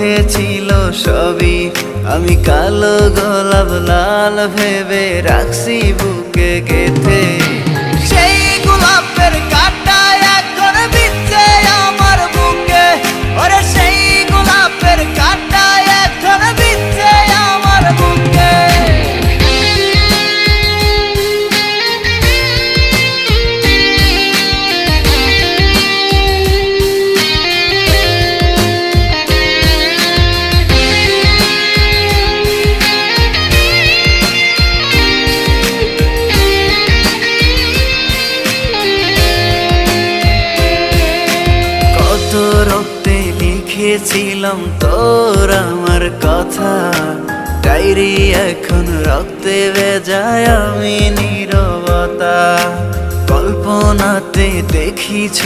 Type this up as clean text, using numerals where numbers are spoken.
লিখেছিল সবই, আমি কালো গোলাপ লাল ভেবে রাখছি বুকে গেথে। সেই গোলাপের কাঁটা এখন বিচ্ছে আমার বুকে, ওরে সেই গোলাপের কাঁটা এখন বিচ্ছে আমার বুকে। রক্তে লিখেছিলাম তোর আমার কথা, ডায়েরি এখন রক্তে ভেজায় আমি নীরবতা। কল্পনাতে দেখি